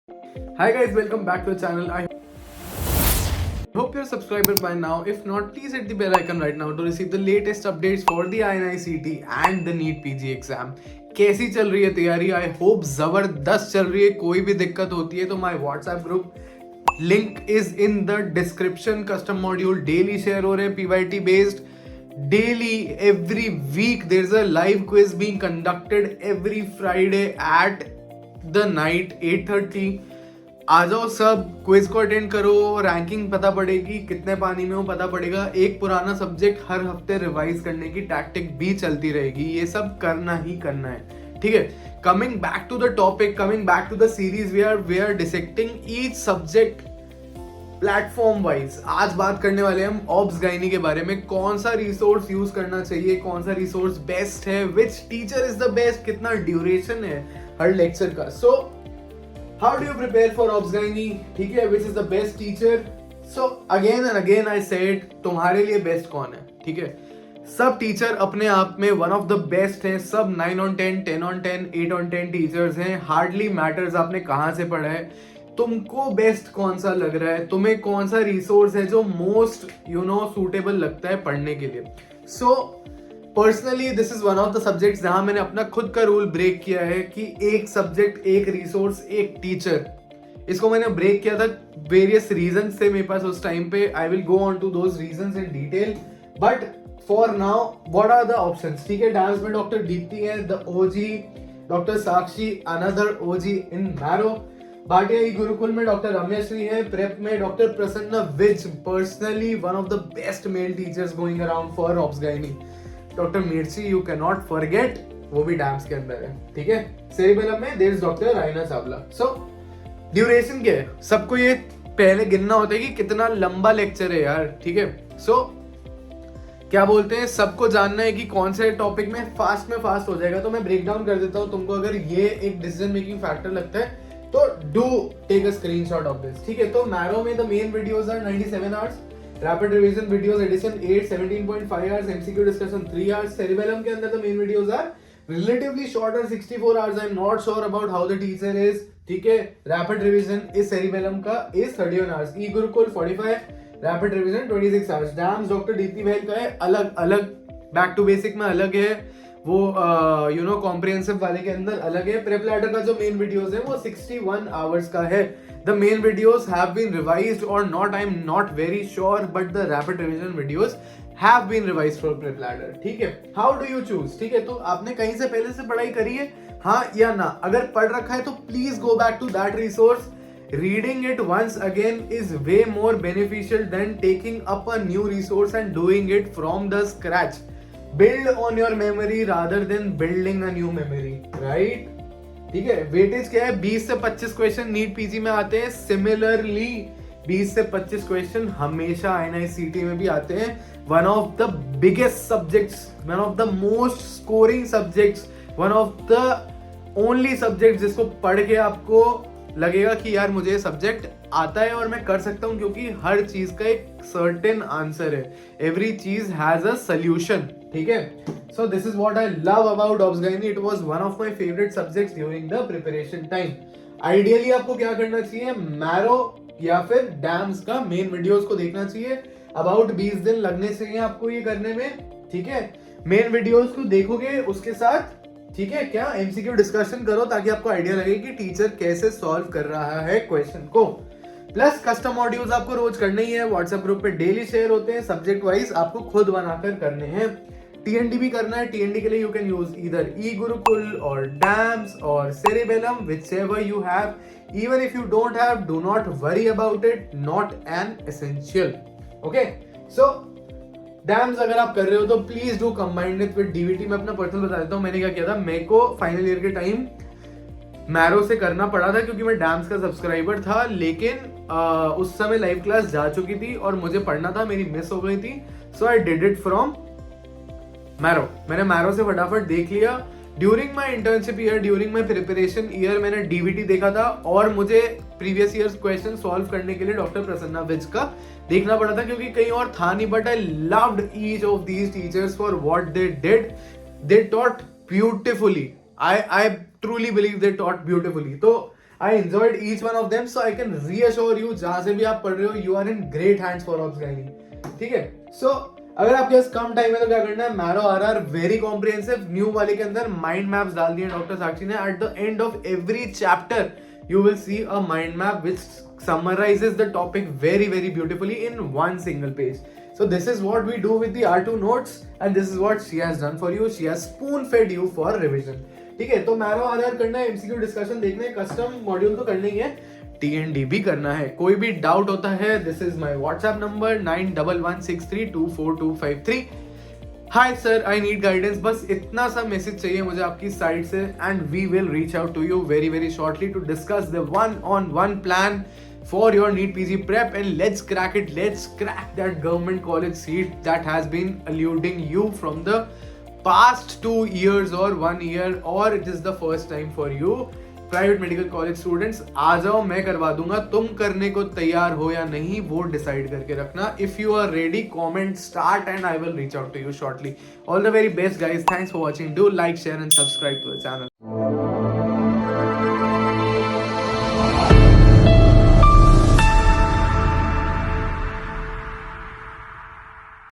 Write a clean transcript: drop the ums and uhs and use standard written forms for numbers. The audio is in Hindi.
Hi guys, welcome back to the channel. I hope you're subscribed by now. If not, please hit the bell icon right now to receive the latest updates for the INICT and the NEET PG exam. कैसी चल रही है तैयारी? आई होप जबरदस्त चल रही है. कोई भी दिक्कत होती है तो my WhatsApp group link is in the description. Custom module daily share हो रहे हैं पीवाईटी based. Daily, every week, there's a live quiz being conducted every Friday at the night 8:30. आ जाओ सब, क्विज को अटेंड करो. रैंकिंग पता पड़ेगी, कितने पानी में हो पता पड़ेगा. एक पुराना सब्जेक्ट हर हफ्ते रिवाइज करने की टैक्टिक भी चलती रहेगी. ये सब करना ही करना है, ठीक है. Coming back to the topic, coming back to the series, we are dissecting each subject platform wise. आज बात करने वाले हम ऑब्स गाइनी के बारे में. कौन सा रिसोर्स यूज करना चाहिए, कौन सा रिसोर्स बेस्ट है, which teacher is the best, कितना ड्यूरेशन है हर लेक्चर का. So how do you prepare for obs gyne, ठीक है. Which is the best teacher. So again and again I said, तुम्हारे लिए बेस्ट कौन है, ठीक है. सब टीचर अपने आप में वन ऑफ द बेस्ट हैं. सब 9 on 10, 10 on 10, 8 on 10 टीचर्स हैं. हार्डली मैटर्स आपने कहाँ से पढ़ा है. तुमको बेस्ट कौन सा लग रहा है, तुम्हें कौन सा रिसोर्स है जो मोस्ट सूटेबल लगता है पढ़ने के लिए. So personally this is one of the subjects जहां मैंने अपना खुद का रूल ब्रेक किया है कि एक सब्जेक्ट, एक रिसोर्स, एक टीचर. इसको मैंने ब्रेक किया था वेरियस रीजन से मेरे पास उस टाइम पे. I will go on to those reasons in detail, but for now what are the options, ठीक है. डांस में डॉक्टर दीप्ति है, the OG. Doctor Sakshi, another OG in Marrow. Bhatia e Gurukul में डॉक्टर रम्यश्री है. प्रेप में doctor Prasanna Vij, personally one of the best male teachers going around for obs gynae. Doctor Mirchi, you can not forget, वो भी डैम्स के अंदर है, ठीक है. सेरिबेलम में there is doctor Raina Chawla. So duration क्या है, सबको ये पहले गिनना होता है कि कितना लंबा लेक्चर है यार, ठीक है. सो क्या बोलते हैं, सबको जानना है कि कौन से टॉपिक में फास्ट हो जाएगा. तो मैं ब्रेक डाउन कर देता हूँ तुमको. अगर ये एक डिसीजन मेकिंग फैक्टर लगता है तो do take a screenshot of this, ठीक है. तो मैरो में the main videos are 97 hours. Rapid revision videos edition 8 17.5 hours. MCQ discussion 3 hours. Cerebellum के अंदर the main videos are relatively shorter 64 hours. I am not sure about how the teacher is, ठीक है. रैपिड रिवीजन इस सेरिबेलम का is 31 hours. E Gurukul 45, rapid revision 26 hours. Dams doctor Deepti बहल का है अलग अलग, बैक टू बेसिक में अलग है वो, कॉम्प्रिहेंसिव वाले के अंदर अलग है. प्रेप लैडर का जो मेन वीडियोस है वो 61 आवर्स का है. The main videos have been revised or not, I am not very sure, but the rapid revision videos have been revised for PrepLadder, ठीक है. हाउ डू यू चूज, ठीक है. तो आपने कहीं से पहले से पढ़ाई करी है, हाँ या ना. अगर पढ़ रखा है तो please go back to that resource. Reading it once again is way more beneficial than taking up a new resource and doing it from the scratch. Build on your memory rather than building a new memory, right? ठीक है. वेटेज क्या है, 20 से 25 क्वेश्चन नीट पीजी में आते हैं. सिमिलरली 20 से 25 क्वेश्चन हमेशा आईएनआईसीटी में भी आते हैं. One of the biggest subjects, one of the most scoring subjects, one of the only subject जिसको पढ़ के आपको लगेगा कि यार मुझे ये सब्जेक्ट आता है और मैं कर सकता हूं, क्योंकि हर चीज का एक सर्टेन आंसर है. एवरी चीज हैज अ सोल्यूशन, ठीक है. So this is what I love about obs gyne. It was one of my favourite subjects during the preparation time. Ideally आपको क्या करना चाहिए, मैरो या फिर डैम्स का मेन वीडियोस को देखना चाहिए. अबाउट 20 दिन लगने चाहिए आपको ये करने में, ठीक है. मेन वीडियोस को देखोगे, उसके साथ, ठीक है, क्या एमसीक्यू डिस्कशन करो ताकि आपको आइडिया लगे कि टीचर कैसे सॉल्व कर रहा है क्वेश्चन को. प्लस कस्टम मॉड्यूल्स आपको रोज करने ही है. व्हाट्सएप ग्रुप पे डेली शेयर होते हैं. सब्जेक्ट वाइज आपको खुद बनाकर करने हैं. टीएनडी भी करना है. टीएनडी के लिए यू कैन यूज ईदर ई गुरुकुल और डैम्स और cerebellum, whichever you have. Even if you don't have, do not worry about it, not an essential, okay. So dams अगर आप कर रहे हो तो please do combined it with DVT. मैं अपना पर्सनल बता देता हूँ. मैंने क्या किया था, मेरे को फाइनल ईयर के टाइम मैरो से करना पड़ा था क्योंकि मैं डैम्स का सब्सक्राइबर था, लेकिन उस समय लाइव क्लास जा चुकी थी और मुझे पढ़ना था, मेरी मिस हो गई थी. So I did it from Marrow. मैंने मैरो से फटाफट देख लिया. During my internship year, during my preparation year मैंने डीवीटी देखा था और मुझे प्रीवियस ईयर क्वेश्चन सॉल्व करने के लिए डॉक्टर प्रसन्ना विज का देखना पड़ा था, क्योंकि कहीं और था नहीं. But I loved each of these teachers for what they did. They taught beautifully. I truly believe they taught beautifully. तो I enjoyed each one of them, so I can reassure you जहां से भी आप पढ़ रहे हो, you are in great hands for Ops Gynae. ठीक है? So अगर आपके पास कम टाइम है तो क्या करना है, marrow RR very comprehensive new वाले के अंदर माइंड मैप्स डाल दिए डॉक्टर साक्षी ने. At the end of every chapter you will see a mind map which summarizes the topic very very beautifully in one single page. So this is what we do with the R2 notes and this is what she has done for you. She has spoon fed you for revision. ठीक है, तो मैरो आरआर करना है, एमसीक्यू डिस्कशन देखना है, कस्टम मॉड्यूल तो करना ही है, TND भी करना है. कोई भी डाउट होता है, this is my WhatsApp number 9116324253. Hi sir, I need guidance. बस इतना सा मैसेज चाहिए मुझे आपकी साइड से and we will reach out to you very very shortly to discuss the one-on-one plan for your NEET PG prep and let's crack it. Let's crack that government college seat that has been eluding you from the past 2 years or 1 year, or it is the first time for you. Private medical college students, आ जाओ, मैं करवा दूंगा. तुम करने को तैयार हो या नहीं वो डिसाइड करके रखना. If you are ready, comment start and I will reach out to you shortly. All the very best guys, thanks for watching. Do like, share and subscribe to the channel.